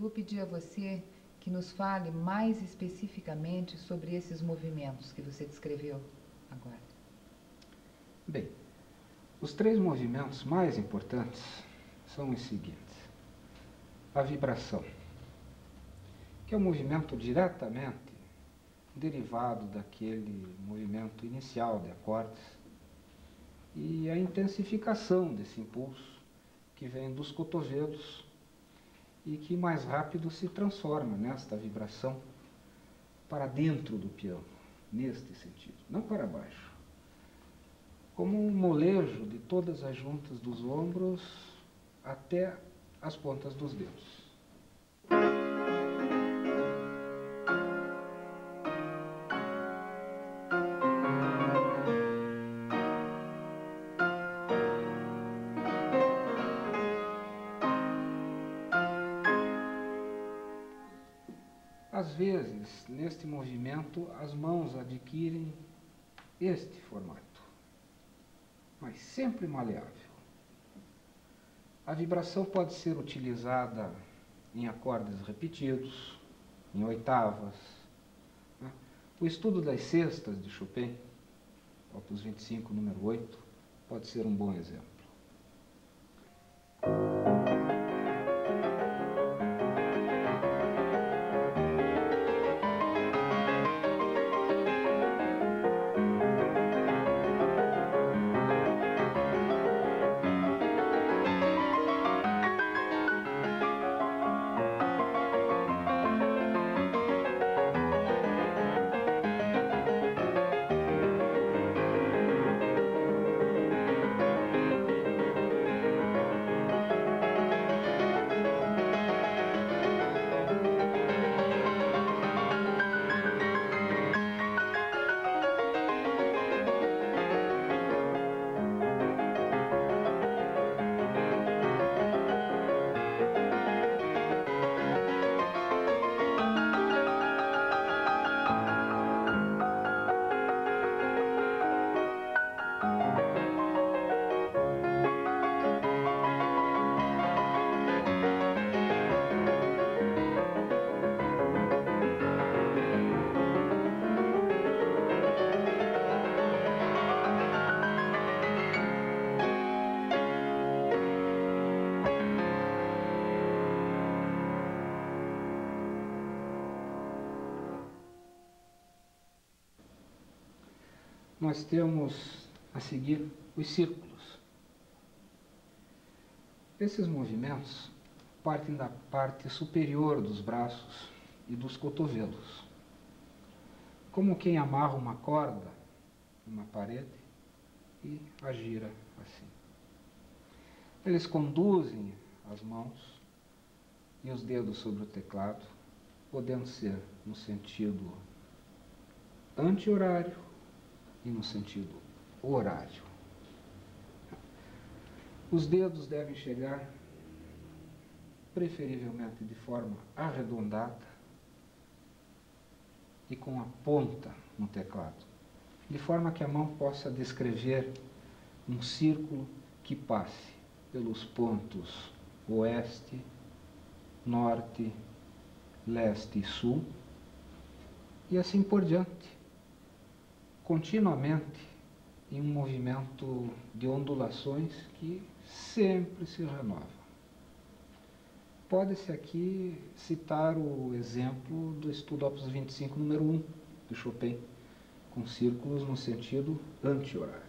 vou pedir a você que nos fale mais especificamente sobre esses movimentos que você descreveu agora. Bem, os 3 movimentos mais importantes são os seguintes. A vibração, que é um movimento diretamente derivado daquele movimento inicial de acordes, e a intensificação desse impulso que vem dos cotovelos e que mais rápido se transforma nesta vibração para dentro do piano, neste sentido, não para baixo. Como um molejo de todas as juntas dos ombros até as pontas dos dedos. Às vezes, neste movimento, as mãos adquirem este formato, mas sempre maleável. A vibração pode ser utilizada em acordes repetidos, em oitavas. O estudo das sextas de Chopin, Opus 25, número 8, pode ser um bom exemplo. Nós temos a seguir os círculos. Esses movimentos partem da parte superior dos braços e dos cotovelos, como quem amarra uma corda numa parede e a gira assim. Eles conduzem as mãos e os dedos sobre o teclado, podendo ser no sentido anti-horário e no sentido horário. Os dedos devem chegar preferivelmente de forma arredondada e com a ponta no teclado, de forma que a mão possa descrever um círculo que passe pelos pontos oeste, norte, leste e sul, e assim por diante, continuamente em um movimento de ondulações que sempre se renova. Pode-se aqui citar o exemplo do estudo Opus 25, número 1, de Chopin, com círculos no sentido anti-horário.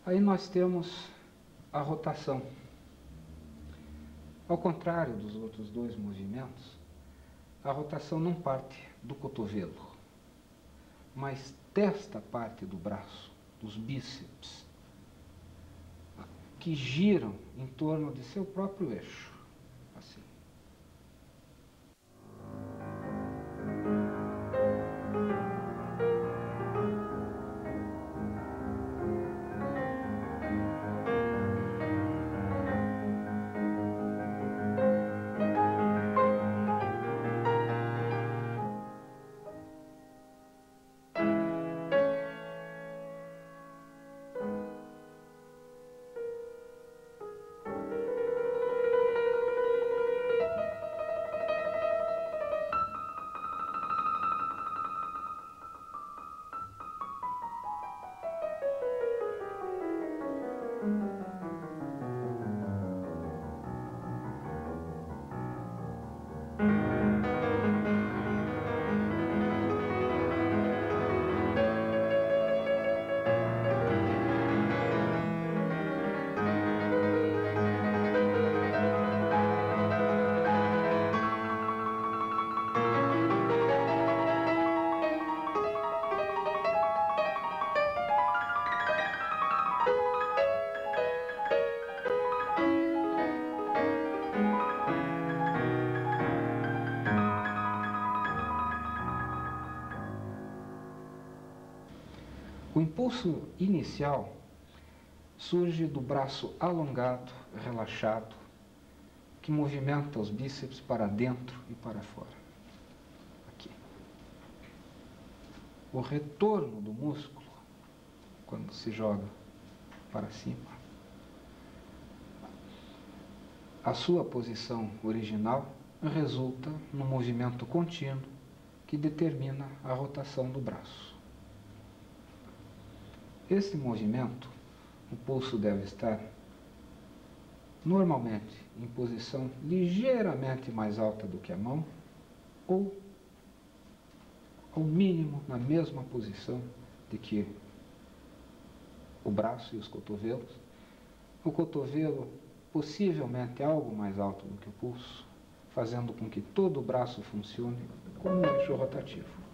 Aí nós temos a rotação. Ao contrário dos outros dois movimentos, a rotação não parte do cotovelo, mas desta parte do braço, dos bíceps, que giram em torno de seu próprio eixo, assim. O impulso inicial surge do braço alongado, relaxado, que movimenta os bíceps para dentro e para fora. Aqui. O retorno do músculo, quando se joga para cima, a sua posição original resulta no movimento contínuo que determina a rotação do braço. Esse movimento, o pulso deve estar normalmente em posição ligeiramente mais alta do que a mão, ou ao mínimo na mesma posição de que o braço e os cotovelos. O cotovelo possivelmente algo mais alto do que o pulso, fazendo com que todo o braço funcione como um eixo rotativo.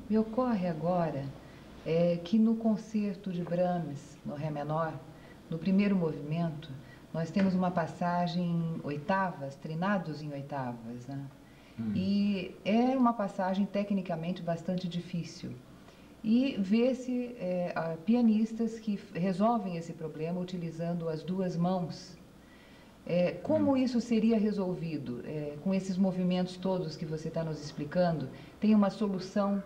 Me ocorre agora que no concerto de Brahms, no Ré menor, no primeiro movimento, nós temos uma passagem em oitavas, trinados em oitavas, né? E é uma passagem tecnicamente bastante difícil. E vê-se pianistas que resolvem esse problema utilizando as duas mãos. Como isso seria resolvido? Com esses movimentos todos que você está nos explicando, tem uma solução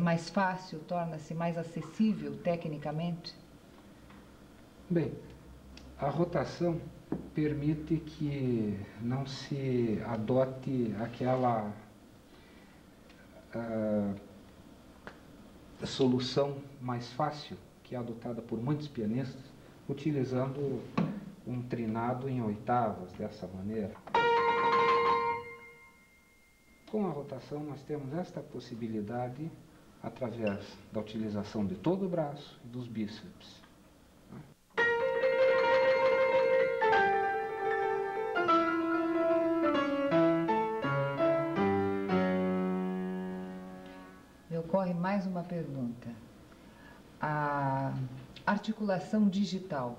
mais fácil, torna-se mais acessível tecnicamente? Bem, a rotação permite que não se adote aquela solução mais fácil que é adotada por muitos pianistas, utilizando um trinado em oitavas, dessa maneira. Com a rotação, nós temos esta possibilidade através da utilização de todo o braço e dos bíceps. Me ocorre mais uma pergunta. A articulação digital,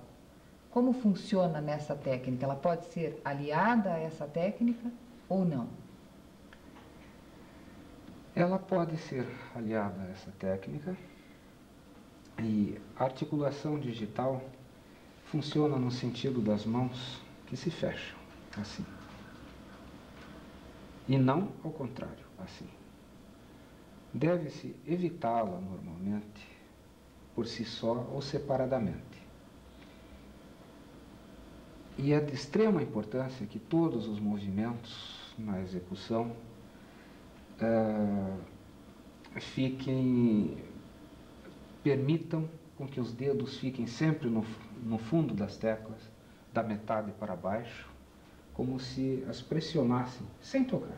como funciona nessa técnica? Ela pode ser aliada a essa técnica ou não? Ela pode ser aliada a essa técnica, e a articulação digital funciona no sentido das mãos que se fecham, assim. E não ao contrário, assim. Deve-se evitá-la normalmente, por si só ou separadamente. E é de extrema importância que todos os movimentos na execução permitam com que os dedos fiquem sempre no fundo das teclas, da metade para baixo, como se as pressionassem sem tocar.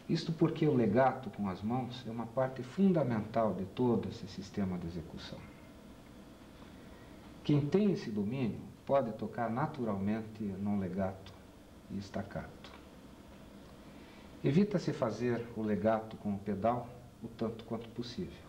Isto porque o legato com as mãos é uma parte fundamental de todo esse sistema de execução. Quem tem esse domínio pode tocar naturalmente no legato e staccato. Evita-se fazer o legato com o pedal o tanto quanto possível.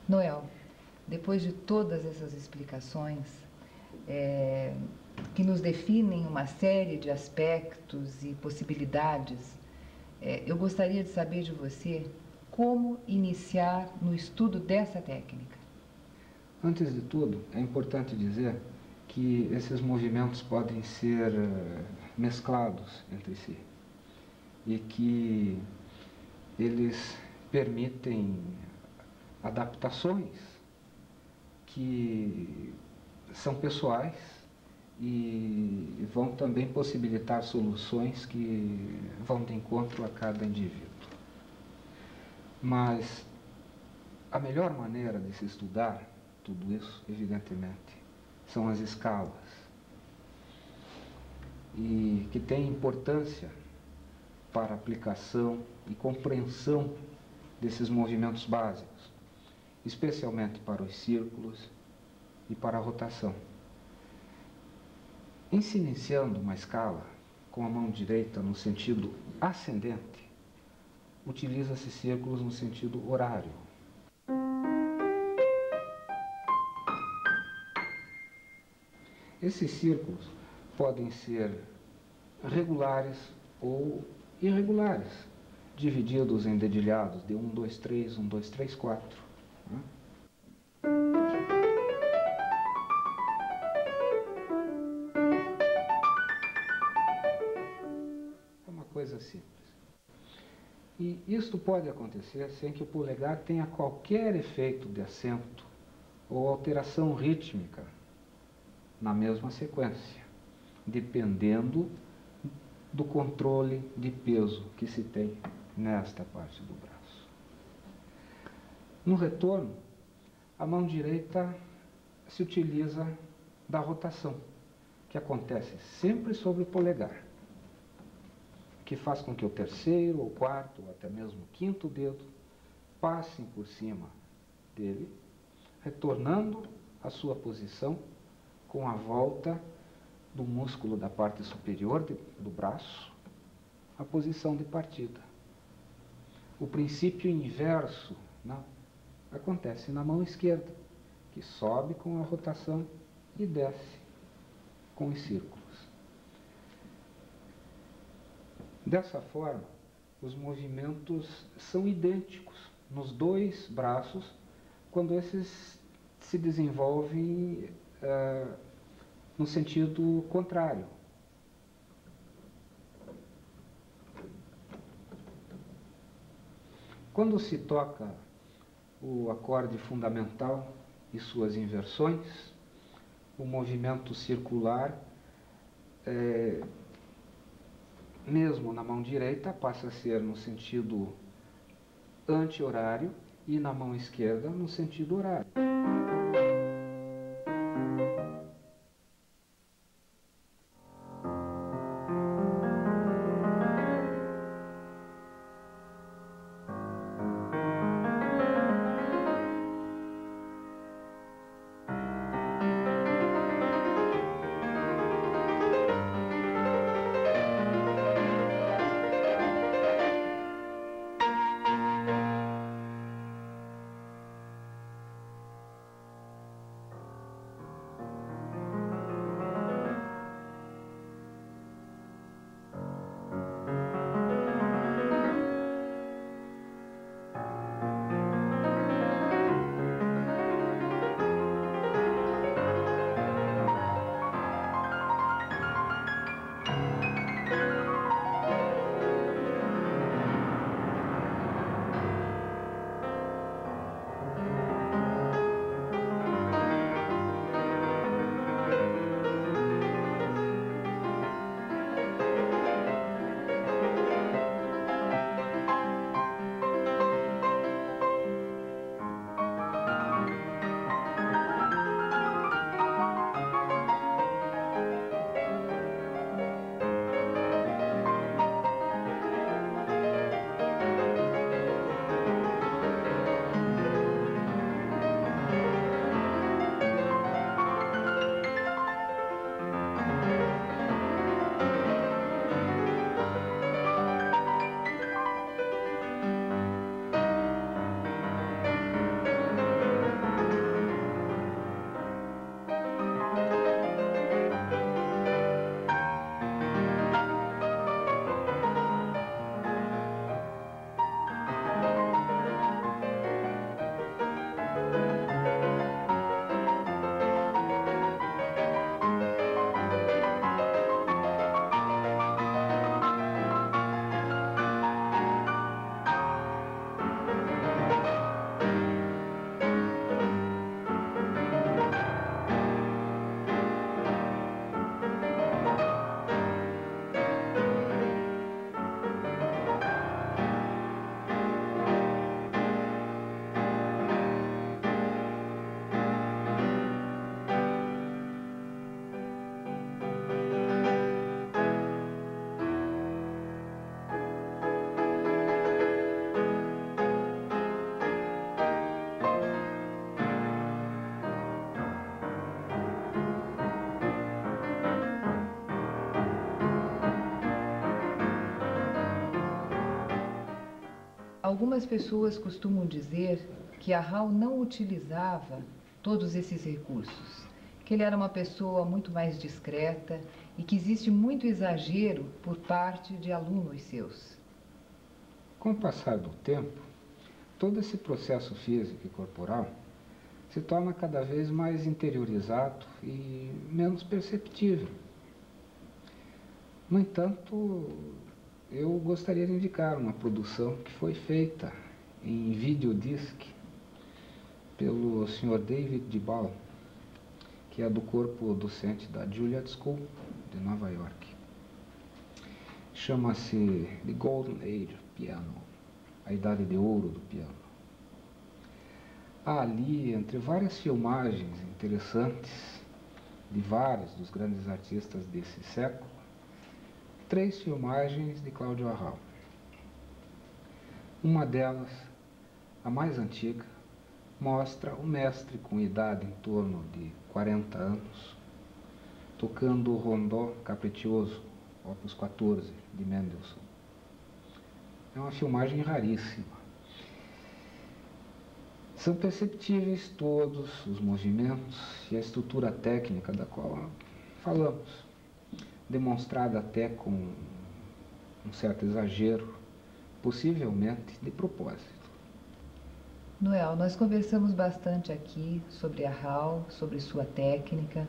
Noel, depois de todas essas explicações, que nos definem uma série de aspectos e possibilidades, eu gostaria de saber de você como iniciar no estudo dessa técnica. Antes de tudo, é importante dizer que esses movimentos podem ser mesclados entre si e que eles permitem adaptações que são pessoais e vão também possibilitar soluções que vão de encontro a cada indivíduo. Mas a melhor maneira de se estudar tudo isso, evidentemente, são as escalas, e que têm importância para a aplicação e compreensão desses movimentos básicos, especialmente para os círculos e para a rotação. Em se iniciando uma escala com a mão direita no sentido ascendente, utiliza-se círculos no sentido horário. Esses círculos podem ser regulares ou irregulares, divididos em dedilhados de 1, 2, 3, 1, 2, 3, 4. É uma coisa simples. E isto pode acontecer sem que o polegar tenha qualquer efeito de acento ou alteração rítmica na mesma sequência, dependendo do controle de peso que se tem nesta parte do braço. No retorno, a mão direita se utiliza da rotação, que acontece sempre sobre o polegar, que faz com que o terceiro, ou quarto, ou até mesmo o quinto dedo passem por cima dele, retornando à sua posição com a volta do músculo da parte superior do braço à posição de partida. O princípio inverso acontece na mão esquerda, que sobe com a rotação e desce com os círculos. Dessa forma, os movimentos são idênticos nos dois braços quando esses se desenvolvem no sentido contrário. Quando se toca o acorde fundamental e suas inversões, o movimento circular, mesmo na mão direita, passa a ser no sentido anti-horário e na mão esquerda no sentido horário. Algumas pessoas costumam dizer que a Hall não utilizava todos esses recursos, que ele era uma pessoa muito mais discreta e que existe muito exagero por parte de alunos seus. Com o passar do tempo, todo esse processo físico e corporal se torna cada vez mais interiorizado e menos perceptível. No entanto, eu gostaria de indicar uma produção que foi feita em videodisc pelo Sr. David Dibal, que é do corpo docente da Juilliard School de Nova York. Chama-se The Golden Age of Piano, a Idade de Ouro do Piano. Há ali, entre várias filmagens interessantes de vários dos grandes artistas desse século, 3 filmagens de Cláudio Arrau. Uma delas, a mais antiga, mostra o mestre com idade em torno de 40 anos, tocando o Rondó Capriccioso, opus 14, de Mendelssohn. É uma filmagem raríssima. São perceptíveis todos os movimentos e a estrutura técnica da qual falamos, demonstrada até com um certo exagero, possivelmente de propósito. Noel, nós conversamos bastante aqui sobre a Hall, sobre sua técnica,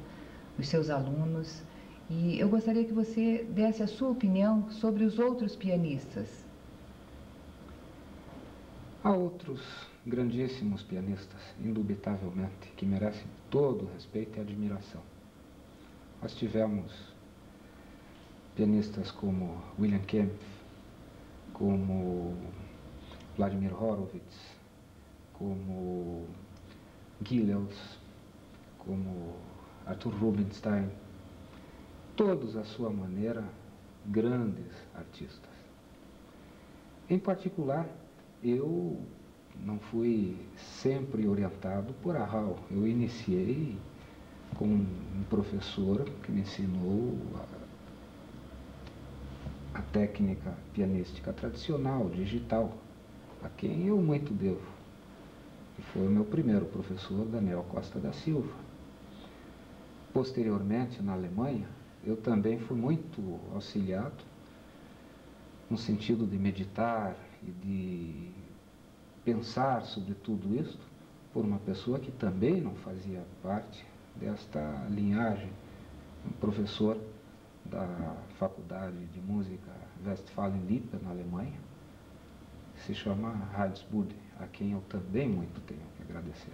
os seus alunos, e eu gostaria que você desse a sua opinião sobre os outros pianistas. Há outros grandíssimos pianistas, indubitavelmente, que merecem todo o respeito e admiração. Nós tivemos pianistas como William Kempff, como Vladimir Horowitz, como Gilels, como Arthur Rubinstein, todos à sua maneira grandes artistas. Em particular, eu não fui sempre orientado por Arrau. Eu iniciei com um professor que me ensinou a técnica pianística tradicional, digital, a quem eu muito devo. E foi o meu primeiro professor, Daniel Costa da Silva. Posteriormente, na Alemanha, eu também fui muito auxiliado no sentido de meditar e de pensar sobre tudo isso por uma pessoa que também não fazia parte desta linhagem, um professor da Faculdade de Música Westfalen-Lippe, na Alemanha, se chama Heinz Budde, a quem eu também muito tenho que agradecer.